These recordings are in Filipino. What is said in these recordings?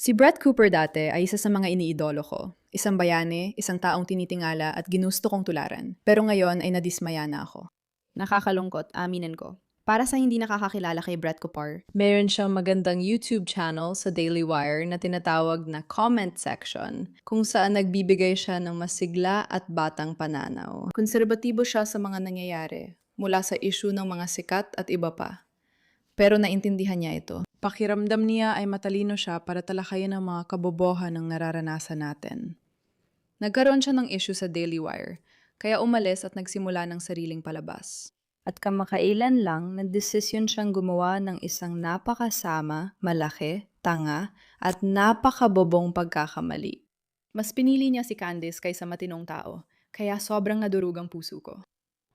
Si Brett Cooper dati ay isa sa mga iniidolo ko. Isang bayani, isang taong tinitingala at ginusto kong tularan. Pero ngayon ay nadismaya na ako. Nakakalungkot, aminin ko. Para sa hindi nakakakilala kay Brett Cooper, Meron siyang magandang YouTube channel sa Daily Wire na tinatawag na comment section, kung saan nagbibigay siya ng masigla at batang pananaw. Konserbatibo siya sa mga nangyayari, mula sa issue ng mga sikat at iba pa. Pero naintindihan niya ito. Pakiramdam niya ay matalino siya para talakayin ang mga kabobohan ng nararanasan natin. Nagkaroon siya ng issue sa Daily Wire, kaya umalis at nagsimula ng sariling palabas. At kamakailan lang, nagdesisyon siyang gumawa ng isang napakasama, malaki, tanga, at napakabobong pagkakamali. Mas pinili niya si Candice kaysa matinong tao, kaya sobrang nadurog ang puso ko.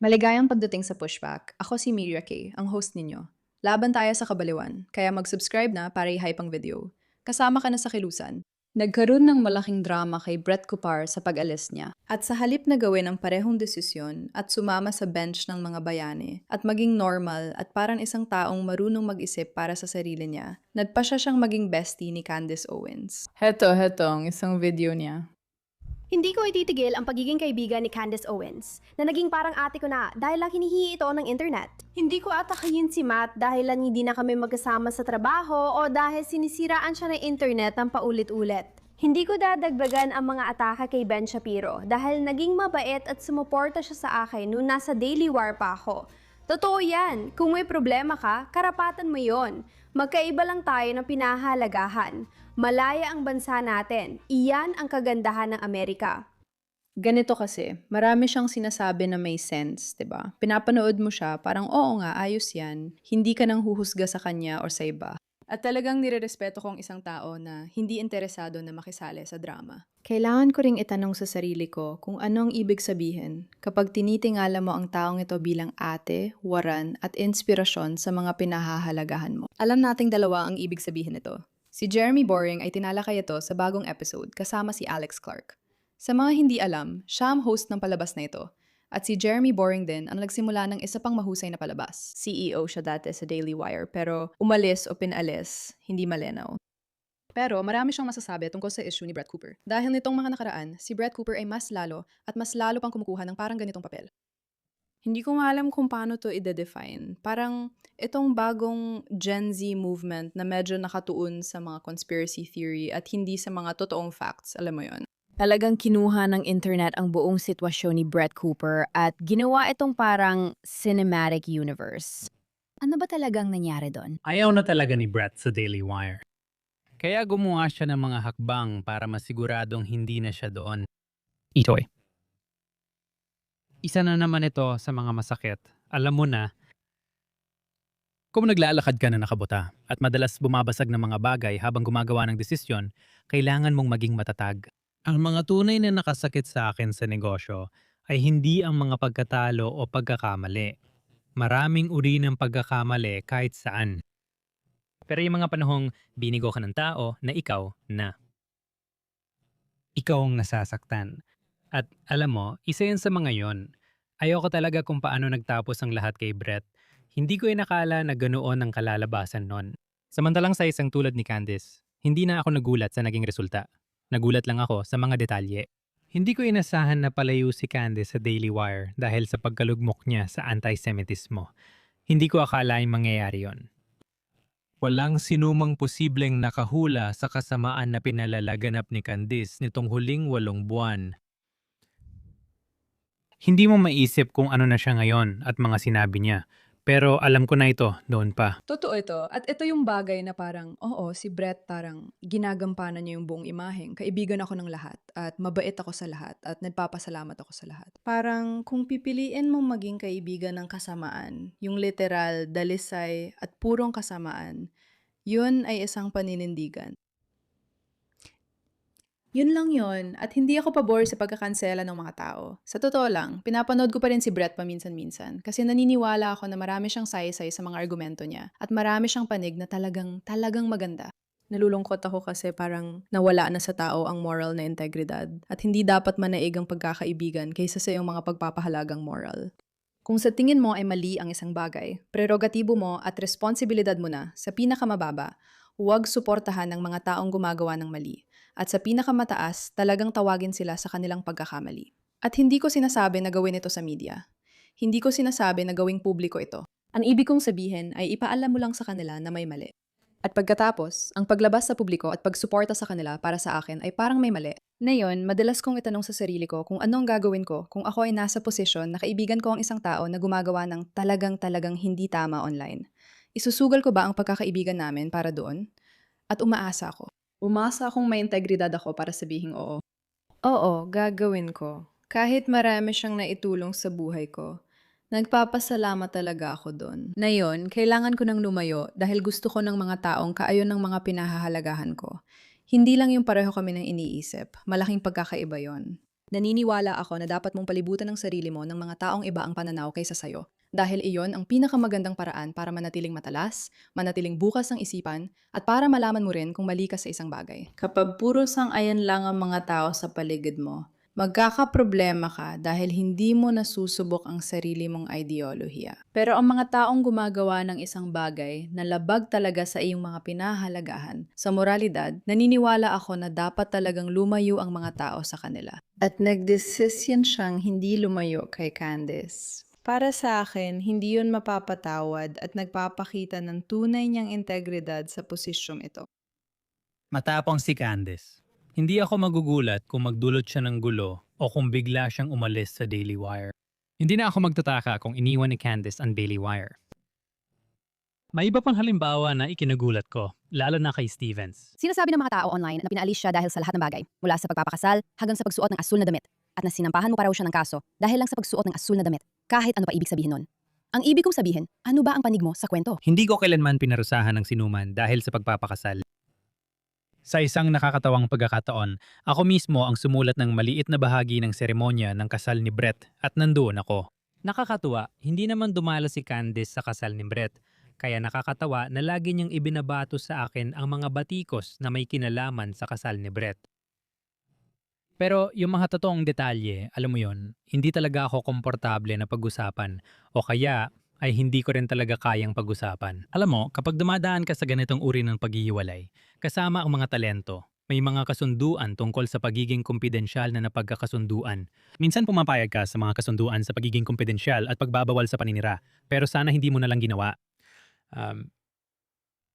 Maligayang pagdating sa Pushback, ako si Miria Kay, ang host ninyo. Laban tayo sa kabaliwan, kaya mag-subscribe na para i-hype ang video. Kasama ka na sa kilusan. Nagkaroon ng malaking drama kay Brett Cooper sa pag-alis niya. At sa halip na gawin ang parehong desisyon at sumama sa bench ng mga bayani at maging normal at parang isang taong marunong mag-isip para sa sarili niya, nagpa siya siyang maging bestie ni Candace Owens. Heto, ang isang video niya. Hindi ko ititigil ang pagiging kaibigan ni Candace Owens na naging parang ate ko na dahil lang hinihingi ito ng internet. Hindi ko atakayin si Matt dahil lang hindi na kami magkasama sa trabaho o dahil sinisiraan siya ng internet ng paulit-ulit. Hindi ko dadagdagan ang mga atake kay Ben Shapiro dahil naging mabait at sumuporta siya sa akin noong nasa Daily Wire pa ako. Totoo yan, kung may problema ka, karapatan mo yon. Magkaiba lang tayo ng pinahalagahan. Malaya ang bansa natin. Iyan ang kagandahan ng Amerika. Ganito kasi, marami siyang sinasabi na may sense, 'di ba? Pinapanood mo siya, parang oo nga, ayos 'yan. Hindi ka nang huhusga sa kanya o sa iba. At talagang nirerespeto kong isang tao na hindi interesado na makisali sa drama. Kailangan ko ring itanong sa sarili ko kung ano ang ibig sabihin kapag tinitingala mo ang taong ito bilang ate, waran at inspirasyon sa mga pinahahalagahan mo. Alam nating dalawa ang ibig sabihin nito. Si Jeremy Boring ay tinalakay ito sa bagong episode kasama si Alex Clark. Sa mga hindi alam, siya ang host ng palabas na ito. At si Jeremy Boring din ang nagsimula ng isa pang mahusay na palabas. CEO siya dati sa Daily Wire pero umalis o pinalis, hindi malinaw. Pero marami siyang masasabi tungkol sa issue ni Brett Cooper. Dahil nitong mga nakaraan, si Brett Cooper ay mas lalo at mas lalo pang kumukuha ng parang ganitong papel. Hindi ko nga alam kung paano to i-define. Parang itong bagong Gen Z movement na medyo nakatuon sa mga conspiracy theory at hindi sa mga totoong facts, alam mo yon. talagang kinuha ng internet ang buong sitwasyon ni Brett Cooper at ginawa itong parang cinematic universe. Ano ba talagang nangyari doon? Ayaw na talaga ni Brett sa Daily Wire. Kaya gumawa siya ng mga hakbang para masiguradong hindi na siya doon. Itoy. Isa na naman ito sa mga masakit. Alam mo na, kung naglalakad ka na nakabuta at madalas bumabasag ng mga bagay habang gumagawa ng desisyon, kailangan mong maging matatag. Ang mga tunay na nakasakit sa akin sa negosyo ay hindi ang mga pagkatalo o pagkakamali. Maraming uri ng pagkakamali kahit saan. Pero yung mga panahong binigo ka ng tao na ikaw na. Ikaw ang nasasaktan. At alam mo, isa yan sa mga yon. Ayoko talaga kung paano nagtapos ang lahat kay Brett. Hindi ko inakala na ganoon ang kalalabasan nun. Samantalang sa isang tulad ni Candice, hindi na ako nagulat sa naging resulta. Nagulat lang ako sa mga detalye. Hindi ko inasahan na palayo si Candice sa Daily Wire dahil sa pagkalugmok niya sa antisemitismo. Hindi ko akalaing mangyayari yon. Walang sinumang posibleng nakahula sa kasamaan na pinalalaganap ni Candice nitong huling 8 buwan. Hindi mo maisip kung ano na siya ngayon at mga sinabi niya. Pero alam ko na ito doon pa. Totoo ito. At ito yung bagay na parang, oo, si Brett parang ginagampanan niya yung buong imaheng. Kaibigan ako ng lahat at mabait ako sa lahat at nagpapasalamat ako sa lahat. Parang kung pipiliin mong maging kaibigan ng kasamaan, yung literal, dalisay at purong kasamaan, yun ay isang paninindigan. Yun lang yun. At hindi ako pabor sa pagkakansela ng mga tao. Sa totoo lang, pinapanood ko pa rin si Brett paminsan-minsan. Kasi naniniwala ako na marami siyang saysay sa mga argumento niya. At marami siyang panig na talagang maganda. Nalulungkot ako kasi parang nawala na sa tao ang moral na integridad. At hindi dapat manaig ang pagkakaibigan kaysa sa iyong mga pagpapahalagang moral. Kung sa tingin mo ay mali ang isang bagay, prerogatibo mo at responsibilidad mo na sa pinakamababa, Huwag suportahan ng mga taong gumagawa ng mali. At sa pinakamataas, talagang tawagin sila sa kanilang pagkakamali. At hindi ko sinasabi na gawin ito sa media. Hindi ko sinasabi na gawing publiko ito. Ang ibig kong sabihin ay ipaalam mo lang sa kanila na may mali. At pagkatapos, ang paglabas sa publiko at pagsuporta sa kanila para sa akin ay parang may mali. Ngayon, madalas kong itanong sa sarili ko kung anong gagawin ko kung ako ay nasa posisyon na kaibigan ko ang isang tao na gumagawa ng talagang hindi tama online. Isusugal ko ba ang pagkakaibigan namin para doon? At umaasa ako. Umasa akong may integridad ako para sabihing oo. Oo, gagawin ko. Kahit marami siyang naitulong sa buhay ko. Nagpapasalamat talaga ako doon. Ngayon, kailangan ko nang lumayo dahil gusto ko ng mga taong kaayon ng mga pinahahalagahan ko. Hindi lang yung pareho kami ng iniisip. Malaking pagkakaiba yon. Naniniwala ako na dapat mong palibutan ng sarili mo ng mga taong iba ang pananaw kaysa sayo. Dahil iyon ang pinakamagandang paraan para manatiling matalas, manatiling bukas ang isipan, at para malaman mo rin kung mali ka sa isang bagay. Kapag puro sang-ayon lang ang mga tao sa paligid mo, magkakaproblema ka dahil hindi mo nasusubok ang sarili mong ideolohiya. Pero ang mga taong gumagawa ng isang bagay na labag talaga sa iyong mga pinahalagahan, sa moralidad, naniniwala ako na dapat talagang lumayo ang mga tao sa kanila. At nagdesisyon siyang hindi lumayo kay Candice. Para sa akin, hindi yun mapapatawad at nagpapakita ng tunay niyang integridad sa posisyong ito. Matapang si Candice. Hindi ako magugulat kung magdulot siya ng gulo o kung bigla siyang umalis sa Daily Wire. Hindi na ako magtataka kung iniwan ni Candice ang Daily Wire. May iba pang halimbawa na ikinagulat ko, lalo na kay Stevens. Sinasabi ng mga tao online na pinaalis siya dahil sa lahat ng bagay, mula sa pagpapakasal hanggang sa pagsuot ng asul na damit, at na sinampahan mo pa raw siya ng kaso dahil lang sa pagsuot ng asul na damit, kahit ano pa ibig sabihin nun. Ang ibig kong sabihin, ano ba ang panig mo sa kwento? Hindi ko kailanman pinarusahan ng sinuman dahil sa pagpapakasal. Sa isang nakakatawang pagkakataon, ako mismo ang sumulat ng maliit na bahagi ng seremonya ng kasal ni Brett at nandoon ako. Nakakatuwa, hindi naman dumalo si Candice sa kasal ni Brett. Kaya nakakatawa na lagi niyang ibinabato sa akin ang mga batikos na may kinalaman sa kasal ni Brett. Pero yung mga totoong detalye, alam mo yon, hindi talaga ako komportable na pag-usapan o kaya ay hindi ko rin talaga kayang pag-usapan. Alam mo, kapag dumadaan ka sa ganitong uri ng paghihiwalay, kasama ang mga talento, may mga kasunduan tungkol sa pagiging kumpidensyal na napagkakasunduan. Minsan pumapayag ka sa mga kasunduan sa pagiging kumpidensyal at pagbabawal sa paninira, pero sana hindi mo na lang ginawa.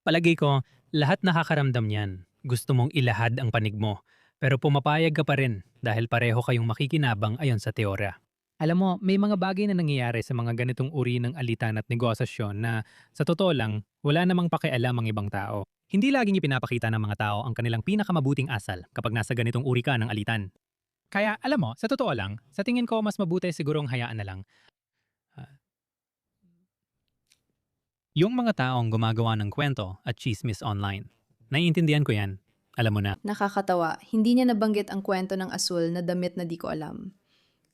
Palagay ko, lahat nakakaramdam yan. Gusto mong ilahad ang panig mo, pero pumapayag ka pa rin dahil pareho kayong makikinabang ayon sa teorya. Alam mo, may mga bagay na nangyayari sa mga ganitong uri ng alitan at negosasyon na sa totoo lang, wala namang pakialam ang ibang tao. Hindi laging ipinapakita ng mga tao ang kanilang pinakamabuting asal kapag nasa ganitong uri ka ng alitan. Kaya alam mo, sa totoo lang, sa tingin ko mas mabuti sigurong hayaan na lang. Yung mga taong gumagawa ng kwento at chismis online. Naiintindihan ko yan. Alam mo na. Nakakatawa, hindi niya nabanggit ang kwento ng asul na damit na di ko alam.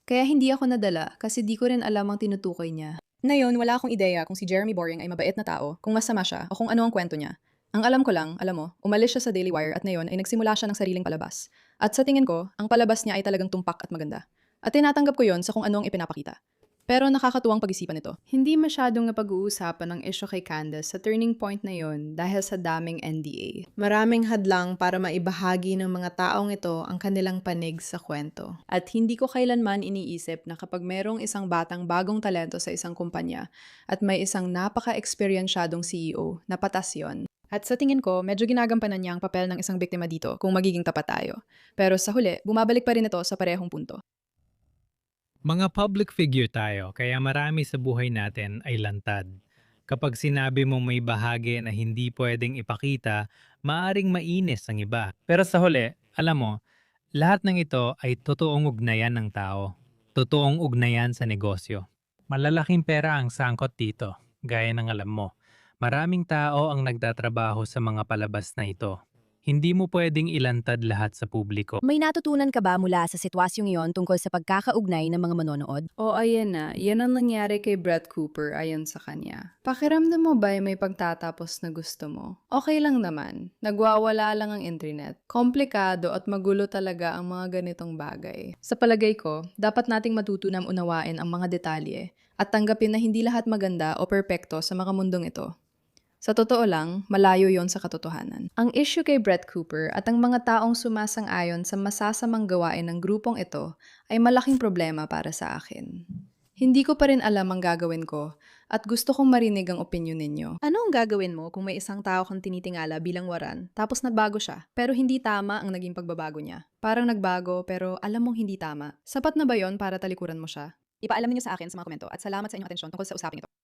Kaya hindi ako nadala kasi di ko rin alam ang tinutukoy niya. Ngayon, wala akong ideya kung si Jeremy Boring ay mabait na tao, kung masama siya, o kung ano ang kwento niya. Ang alam ko lang, alam mo, umalis siya sa Daily Wire at ngayon ay nagsimula siya ng sariling palabas. At sa tingin ko, ang palabas niya ay talagang tumpak at maganda. At tinatanggap ko yon sa kung ano ang ipinapakita. Pero nakakatuwang pag-isipan ito. Hindi masyadong napag-uusapan ang issue kay Candace sa turning point na yon dahil sa daming NDA. Maraming hadlang para maibahagi ng mga taong ito ang kanilang panig sa kwento. At hindi ko kailanman iniisip na kapag merong isang batang bagong talento sa isang kumpanya at may isang napaka-eksperyensyadong CEO, na patas yon. At sa tingin ko, medyo ginagampanan niya ang papel ng isang biktima dito kung magiging tapat tayo. Pero sa huli, bumabalik pa rin ito sa parehong punto. Mga public figure tayo, kaya marami sa buhay natin ay lantad. Kapag sinabi mo may bahagi na hindi pwedeng ipakita, maaring mainis ang iba. Pero sa huli, alam mo, lahat ng ito ay totoong ugnayan ng tao. Totoong ugnayan sa negosyo. Malalaking pera ang sangkot dito, gaya ng alam mo. Maraming tao ang nagtatrabaho sa mga palabas na ito. Hindi mo pwedeng ilantad lahat sa publiko. May natutunan ka ba mula sa sitwasyong iyon tungkol sa pagkakaugnay ng mga manonood? O ayan na, yan ang nangyari kay Brett Cooper ayon sa kanya. Pakiramdam mo ba may pagtatapos na gusto mo? Okay lang naman. Nagwawala lang ang internet. Komplikado at magulo talaga ang mga ganitong bagay. Sa palagay ko, dapat nating matutunang unawain ang mga detalye at tanggapin na hindi lahat maganda o perpekto sa mga mundong ito. Sa totoo lang, malayo yon sa katotohanan. Ang issue kay Brett Cooper at ang mga taong sumasang-ayon sa masasamang gawain ng grupong ito ay malaking problema para sa akin. Hindi ko pa rin alam ang gagawin ko at gusto kong marinig ang opinyon ninyo. Ano ang gagawin mo kung may isang tao kang tinitingala bilang waran tapos nagbago siya pero hindi tama ang naging pagbabago niya? Parang nagbago pero alam mong hindi tama. Sapat na ba yon para talikuran mo siya? Ipaalam niyo sa akin sa mga komento at salamat sa inyong atensyon tungkol sa usaping ito.